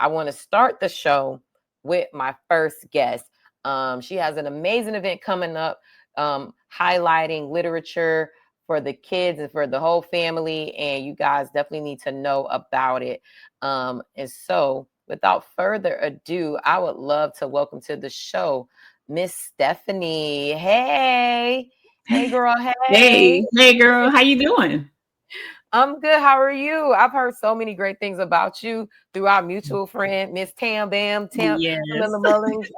I want to start the show with my first guest. She has an amazing event coming up, highlighting literature for the kids and for the whole family. And you guys definitely need to know about it. And so without further ado, I would love to welcome to the show, Miss Stephanie. Hey girl. Hey girl, how you doing? I'm good. How are you? I've heard so many great things about you through our mutual friend, Miss Tam Yes. Tamilla Mullins,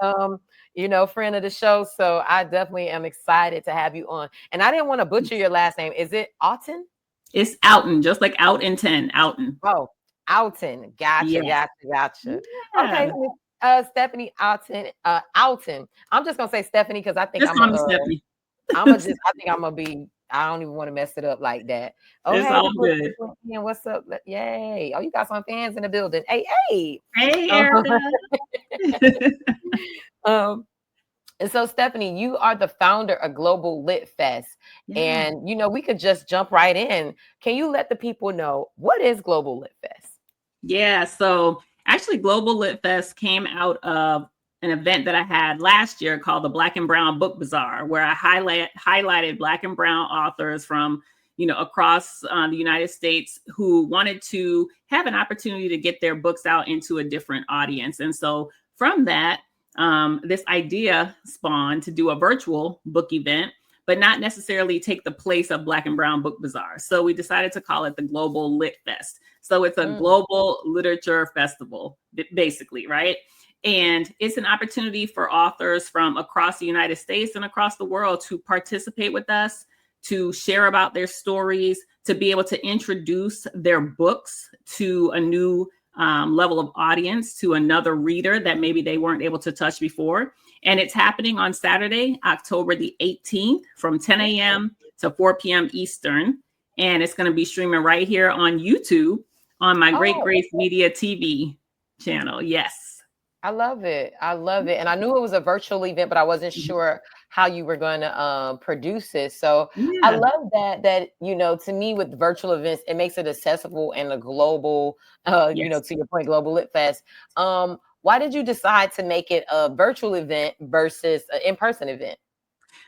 friend of the show. So I definitely am excited to have you on. And I didn't want to butcher your last name. Is it Outten? It's Outten, just like out in 10, Outten. Oh, Outten. Gotcha. Yeah. Okay, Stephanie Outten. Outten. I'm just gonna say Stephanie because I think Just call me Stephanie. I don't even want to mess it up like that. Oh, It's hey, all good. what's up? Yay. Oh, you got some fans in the building. Hey. Hey, Erica. And so, Stephanie, you are the founder of Global Lit Fest. Yeah. And, we could just jump right in. Can you let the people know what is Global Lit Fest? Yeah. So actually, Global Lit Fest came out of an event that I had last year called the Black and Brown Book Bazaar, where I highlighted Black and Brown authors from, across the United States who wanted to have an opportunity to get their books out into a different audience. And so from that, this idea spawned to do a virtual book event, but not necessarily take the place of Black and Brown Book Bazaar. So we decided to call it the Global Lit Fest. So it's a global literature festival, basically, right? And it's an opportunity for authors from across the United States and across the world to participate with us, to share about their stories, to be able to introduce their books to a new level of audience, to another reader that maybe they weren't able to touch before. And it's happening on Saturday, October the 18th from 10 a.m. to 4 p.m. Eastern. And it's going to be streaming right here on YouTube on my Great Grace Media TV channel. Yes. I love it. And I knew it was a virtual event, but I wasn't sure how you were going to produce it. So I love that, to me with virtual events, it makes it accessible and a global, to your point, Global Lit Fest. Why did you decide to make it a virtual event versus an in-person event?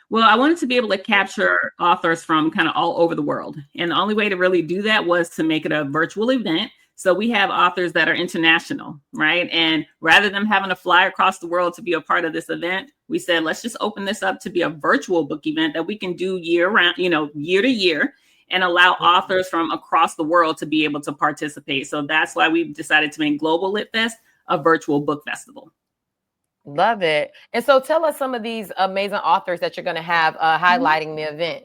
Well, I wanted to be able to capture authors from kind of all over the world. And the only way to really do that was to make it a virtual event. So we have authors that are international, right? And rather than having to fly across the world to be a part of this event, we said, let's just open this up to be a virtual book event that we can do year round, year to year, and allow authors from across the world to be able to participate. So that's why we decided to make Global Lit Fest a virtual book festival. Love it. And so tell us some of these amazing authors that you're going to have highlighting the event.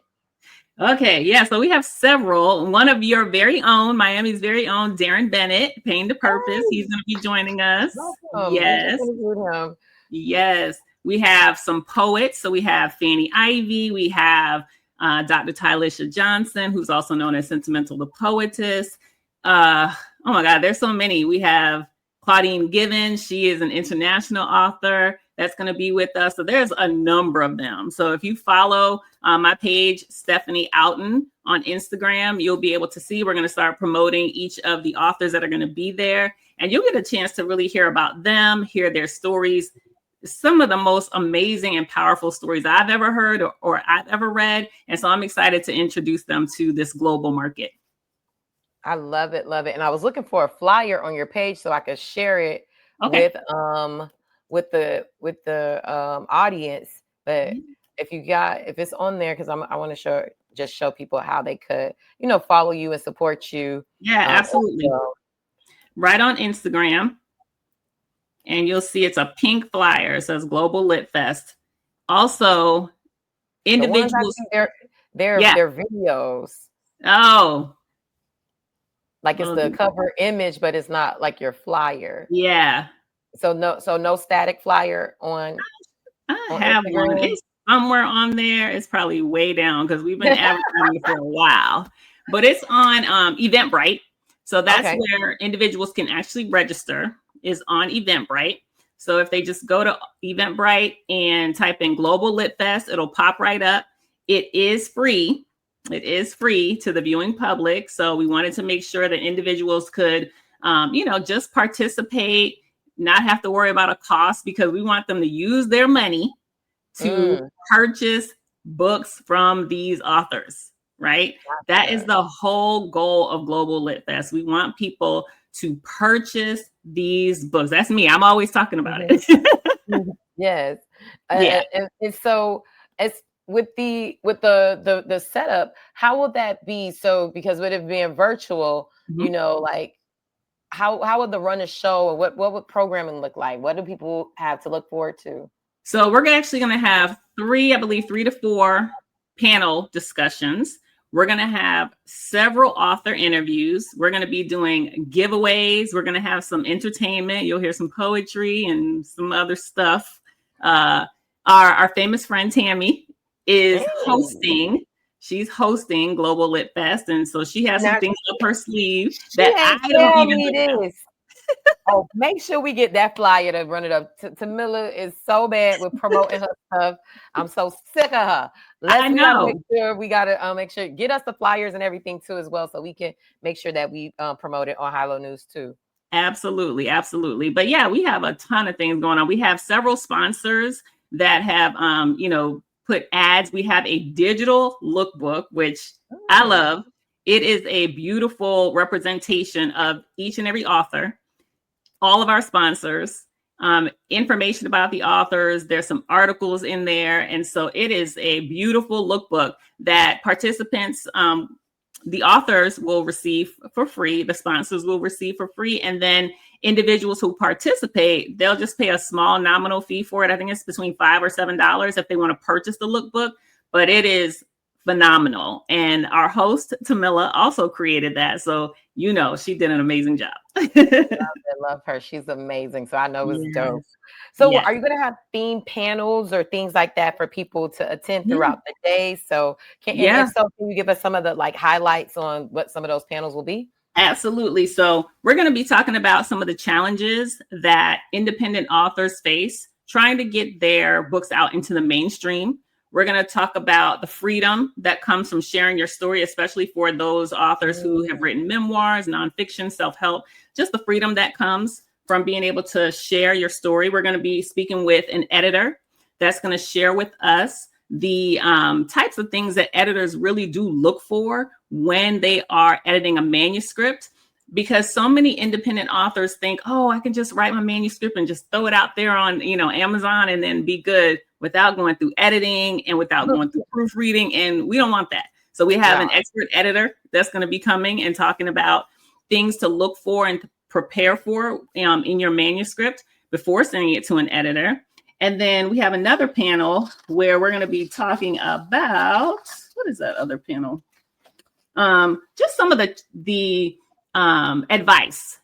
Okay, yeah, so we have several. One of your very own, Miami's very own, Darren Bennett, Pain to Purpose. He's going to be joining us. Welcome. Yes. We have some poets. So we have Fanny Ivy. We have Dr. Tylisha Johnson, who's also known as Sentimental the Poetess. Oh my God, there's so many. We have Claudine Given. She is an international author that's going to be with us. So there's a number of them. So if you follow my page, Stephanie Outten on Instagram, you'll be able to see we're going to start promoting each of the authors that are going to be there. And you'll get a chance to really hear about them, hear their stories. Some of the most amazing and powerful stories I've ever heard or I've ever read. And so I'm excited to introduce them to this global market. I love it. And I was looking for a flyer on your page so I could share it with the audience. But if it's on there, because I want to show people how they could, follow you and support you. Yeah, absolutely. Right on Instagram. And you'll see it's a pink flyer. It says Global Lit Fest. Also, individuals. Their videos. Oh. Like it's the cover image, but it's not like your flyer. Yeah. So no static flyer on. I have one. It's somewhere on there. It's probably way down because we've been advertising for a while. But it's on Eventbrite. So that's where individuals can actually register, is on Eventbrite. So if they just go to Eventbrite and type in Global Lit Fest, it'll pop right up. It is free. It is free to the viewing public. So we wanted to make sure that individuals could just participate, not have to worry about a cost, because we want them to use their money to purchase books from these authors, right? That is the whole goal of Global Lit Fest. We want people to purchase these books. That's me. I'm always talking about it. Yes. Yeah. And so as with the setup, how will that be? So because with it being virtual, like how would the run a show, or what would programming look like? What do people have to look forward to? So we're actually going to have 3 to 4 panel discussions. We're going to have several author interviews. We're going to be doing giveaways. We're going to have some entertainment. You'll hear some poetry and some other stuff. Our famous friend Tammy is hosting. She's hosting Global Lit Fest, and so she has some things up her sleeve that I don't even know. Oh, make sure we get that flyer to run it up. Tamila is so bad with promoting her stuff. I'm so sick of her. I know. We gotta make sure get us the flyers and everything too as well, so we can make sure that we promote it on Hilo News too. Absolutely. But yeah, we have a ton of things going on. We have several sponsors that have put ads. We have a digital lookbook, which I love. It is a beautiful representation of each and every author. All of our sponsors, information about the authors. There's some articles in there. And so it is a beautiful lookbook that participants, the authors will receive for free. The sponsors will receive for free. And then individuals who participate, they'll just pay a small nominal fee for it. I think it's between $5 or $7 if they want to purchase the lookbook, but it is phenomenal. And our host, Tamila, also created that. So, she did an amazing job. I love her. She's amazing. So I know it's dope. So are you going to have themed panels or things like that for people to attend throughout the day? So can you give us some of the highlights on what some of those panels will be? Absolutely. So we're going to be talking about some of the challenges that independent authors face trying to get their books out into the mainstream. We're going to talk about the freedom that comes from sharing your story, especially for those authors who have written memoirs, nonfiction, self-help, just the freedom that comes from being able to share your story. We're going to be speaking with an editor that's going to share with us the types of things that editors really do look for when they are editing a manuscript. Because so many independent authors think, I can just write my manuscript and just throw it out there on, Amazon and then be good without going through editing and without going through proofreading. And we don't want that. So we have an expert editor that's going to be coming and talking about things to look for and to prepare for in your manuscript before sending it to an editor. And then we have another panel where we're going to be talking about, what is that other panel? Just some of the advice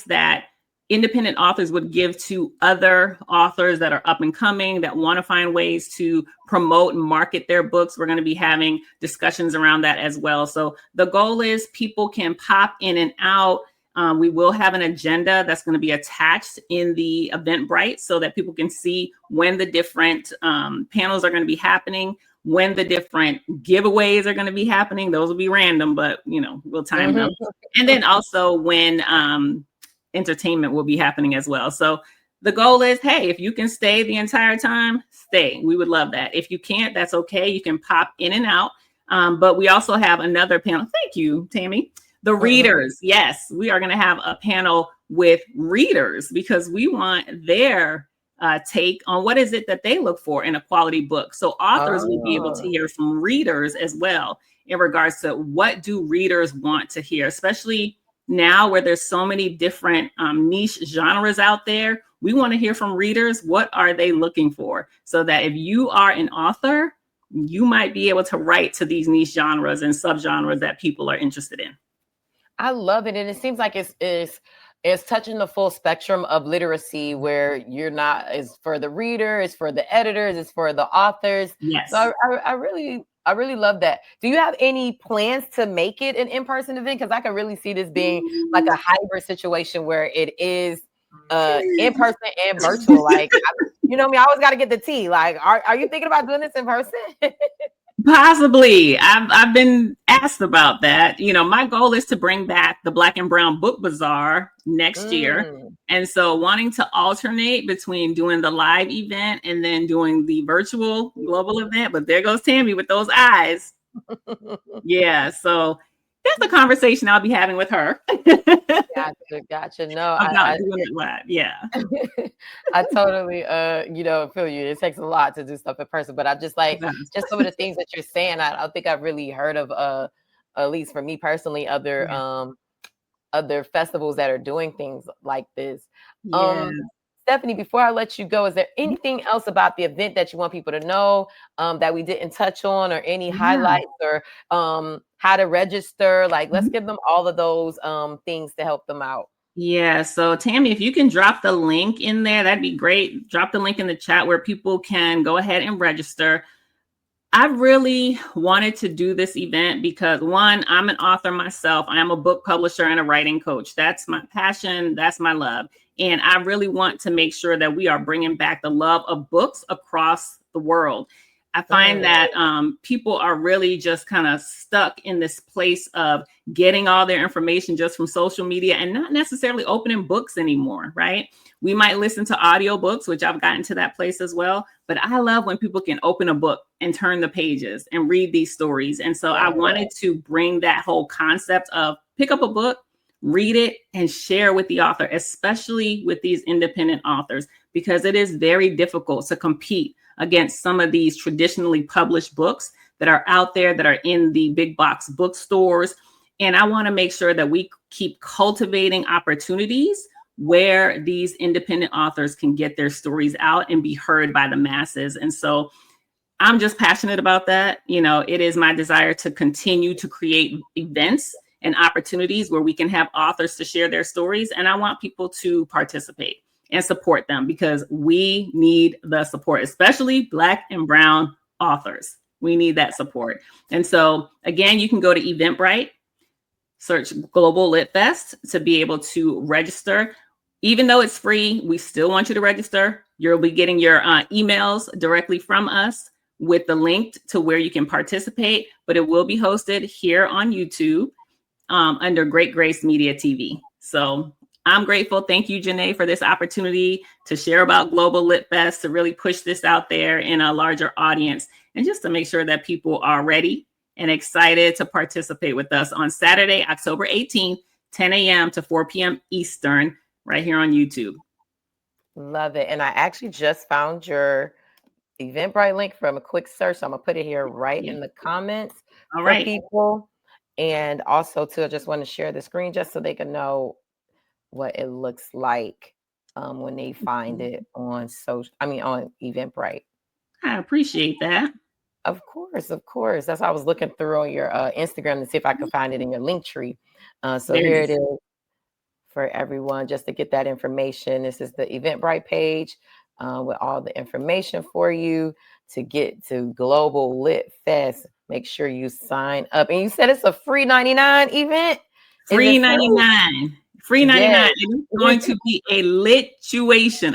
that independent authors would give to other authors that are up and coming, that want to find ways to promote and market their books. We're going to be having discussions around that as well. So the goal is people can pop in and out. We will have an agenda that's going to be attached in the Eventbrite so that people can see when the different panels are going to be happening, when the different giveaways are going to be happening. Those will be random, but we'll time them. And then also when entertainment will be happening as well. So the goal is, hey, if you can stay the entire time, stay. We would love that. If you can't, that's okay. You can pop in and out. But we also have another panel. Thank you, Tammy. The readers. Yes, we are going to have a panel with readers because we want their take on what is it that they look for in a quality book. So authors will be able to hear from readers as well in regards to what do readers want to hear, especially now where there's so many different niche genres out there. We want to hear from readers. What are they looking for? So that if you are an author, you might be able to write to these niche genres and subgenres that people are interested in. I love it. And it seems like it's touching the full spectrum of literacy where you're not, it's for the reader, it's for the editors, it's for the authors. Yes. So I really love that. Do you have any plans to make it an in-person event? Because I can really see this being like a hybrid situation where it is in-person and virtual. Like, I always got to get the tea. Like, are you thinking about doing this in person? Possibly. I've been asked about that. You know, my goal is to bring back the Black and Brown Book Bazaar next year. Mm. And so wanting to alternate between doing the live event and then doing the virtual global event. But there goes Tammy with those eyes. Yeah. So that's the conversation I'll be having with her. Gotcha. No, About doing it live. Yeah. I totally, feel you. It takes a lot to do stuff in person, but I just like just some of the things that you're saying. I don't think I've really heard of, at least for me personally, other festivals that are doing things like this. Yeah. Stephanie, before I let you go, is there anything else about the event that you want people to know that we didn't touch on, or any highlights, or how to register? Like, let's give them all of those things to help them out. Yeah. So Tammy, if you can drop the link in there, that'd be great. Drop the link in the chat where people can go ahead and register. I really wanted to do this event because, one, I'm an author myself. I am a book publisher and a writing coach. That's my passion. That's my love. And I really want to make sure that we are bringing back the love of books across the world. I find that people are really just kind of stuck in this place of getting all their information just from social media and not necessarily opening books anymore, right? We might listen to audiobooks, which I've gotten to that place as well. But I love when people can open a book and turn the pages and read these stories. And so I wanted to bring that whole concept of pick up a book, read it, and share with the author, especially with these independent authors, because it is very difficult to compete against some of these traditionally published books that are out there, that are in the big box bookstores. And I want to make sure that we keep cultivating opportunities where these independent authors can get their stories out and be heard by the masses. And so I'm just passionate about that. You know, it is my desire to continue to create events and opportunities where we can have authors to share their stories. And I want people to participate and support them, because we need the support, especially Black and Brown authors. We need that support. And so again, you can go to Eventbrite, search Global Lit Fest to be able to register. Even though it's free, we still want you to register. You'll be getting your emails directly from us with the link to where you can participate, but it will be hosted here on YouTube under Great Grace Media TV. So I'm grateful. Thank you, Janae, for this opportunity to share about Global Lit Fest, to really push this out there in a larger audience, and just to make sure that people are ready and excited to participate with us on Saturday, October 18th, 10 a.m. to 4 p.m. Eastern, right here on YouTube. Love it. And I actually just found your Eventbrite link from a quick search. So I'm gonna put it here right in the comments for people. And also too, I just want to share the screen just so they can know what it looks like when they find it on on Eventbrite. I appreciate that. Of course. That's why I was looking through on your Instagram to see if I could find it in your link tree. So here it is for everyone, just to get that information. This is the Eventbrite page with all the information for you to get to Global Lit Fest. Make sure you sign up. And you said it's a free 99 event? Free 99. Free 99. Yes. It's going to be a lituation.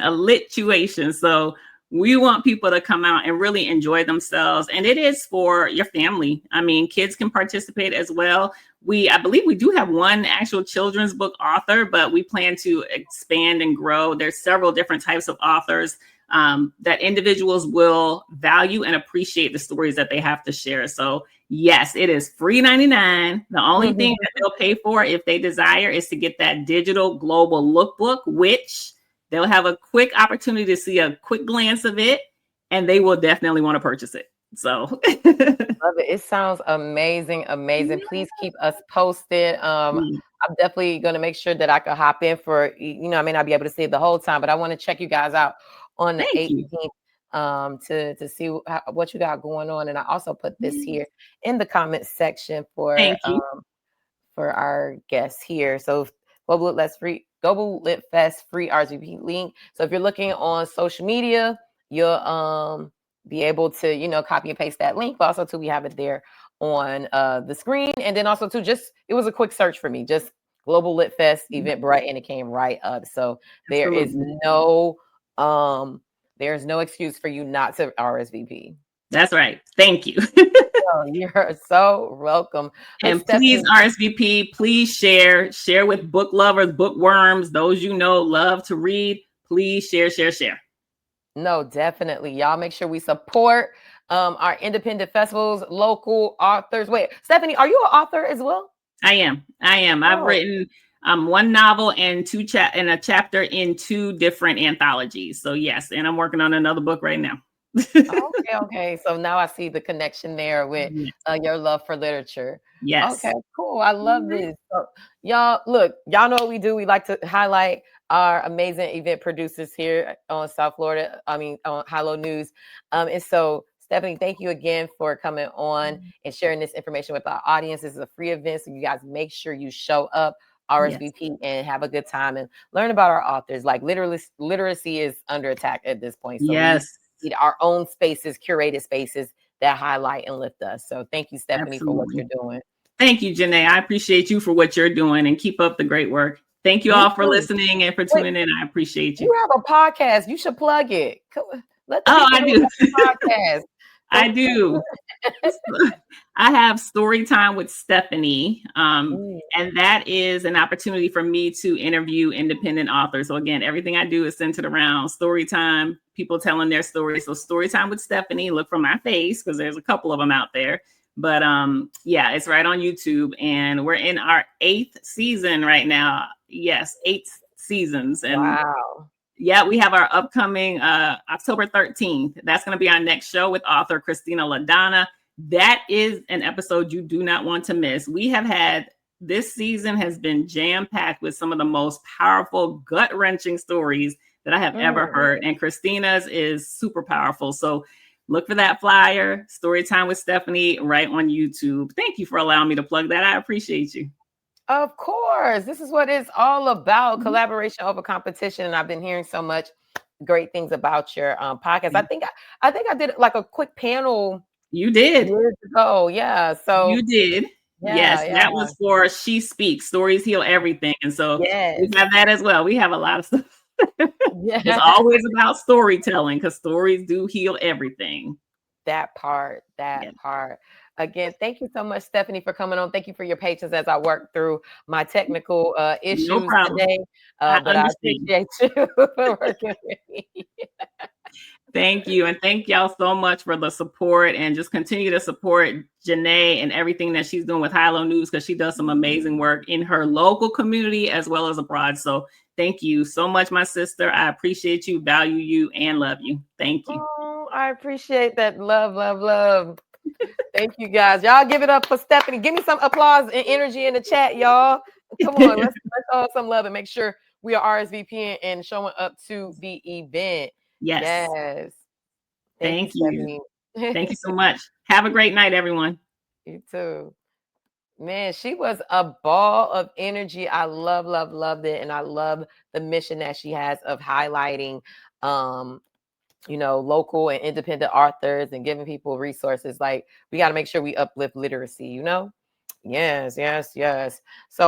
So we want people to come out and really enjoy themselves. And it is for your family. I mean, kids can participate as well. I believe we do have one actual children's book author, but we plan to expand and grow. There's several different types of authors that individuals will value and appreciate the stories that they have to share. So yes, it is free 99. The only thing that they'll pay for, if they desire, is to get that digital global lookbook, which they'll have a quick opportunity to see a quick glance of it, and they will definitely want to purchase it. So love it. It sounds amazing. Please keep us posted. I'm definitely going to make sure that I can hop in for, I may not be able to see it the whole time, but I want to check you guys out on the 18th to see what you got going on. And I also put this here in the comment section for our guests here. So Global Lit Fest free RSVP link. So if you're looking on social media, you'll be able to, copy and paste that link. But also too, we have it there on the screen. And then also too, it was a quick search for me, just Global Lit Fest Eventbrite, and it came right up. So there's no excuse for you not to RSVP. That's right. Thank you. Oh, you're so welcome. But And please, Stephanie, RSVP, please share with book lovers, bookworms, those you know love to read. Please share. no, definitely. Y'all make sure we support our independent festivals, local authors. Wait, Stephanie, are you an author as well? I am. I've Oh. written one novel and a chapter in 2 different anthologies. So yes, and I'm working on another book right now. Okay. So now I see the connection there with your love for literature. Yes. Okay, cool. I love this. So, y'all, look, y'all know what we do. We like to highlight our amazing event producers here on South Florida. I mean, on Hilo News. And so, Stephanie, thank you again for coming on and sharing this information with our audience. This is a free event, so you guys make sure you show up, RSVP, and have a good time and learn about our authors. Like literacy is under attack at this point. So we need our own spaces, curated spaces that highlight and lift us. So thank you, Stephanie, for what you're doing. Thank you, Janae. I appreciate you for what you're doing and keep up the great work. Thank you all for listening and for tuning in. I appreciate you. You have a podcast. You should plug it. Let the I do. Podcast. I do. I have Story Time with Stephanie. And that is an opportunity for me to interview independent authors. So again, everything I do is centered around story time, people telling their stories. So Story Time with Stephanie, look for my face because there's a couple of them out there. But it's right on YouTube. And we're in our 8th season right now. Yes, 8 seasons. And wow. Yeah, we have our upcoming October 13th. That's going to be our next show with author Christina LaDonna. That is an episode you do not want to miss. This season has been jam-packed with some of the most powerful, gut-wrenching stories that I have ever heard. And Christina's is super powerful. So look for that flyer, Storytime with Stephanie, right on YouTube. Thank you for allowing me to plug that. I appreciate you. Of course. This is what it's all about. Collaboration over competition. And I've been hearing so much great things about your podcast. I think I did like a quick panel. You did. Years ago. Yeah. So you did. Yes, that was for She Speaks, Stories Heal Everything. And so we have that as well. We have a lot of stuff. It's always about storytelling because stories do heal everything. That part. Again, thank you so much, Stephanie, for coming on. Thank you for your patience as I work through my technical issues today. But I appreciate you for working with me. Thank you. And thank y'all so much for the support and just continue to support Janae and everything that she's doing with Hilo News because she does some amazing work in her local community as well as abroad. So thank you so much, my sister. I appreciate you, value you, and love you. Thank you. Oh, I appreciate that. Love. Thank you, guys. Y'all give it up for Stephanie. Give me some applause and energy in the chat, y'all. Come on, let's show some love and make sure we are RSVPing and showing up to the event. Yes. Thank you. Thank you so much. Have a great night, everyone. You too. Man, she was a ball of energy. I loved it. And I love the mission that she has of highlighting local and independent authors and giving people resources. Like we got to make sure we uplift literacy, Yes. So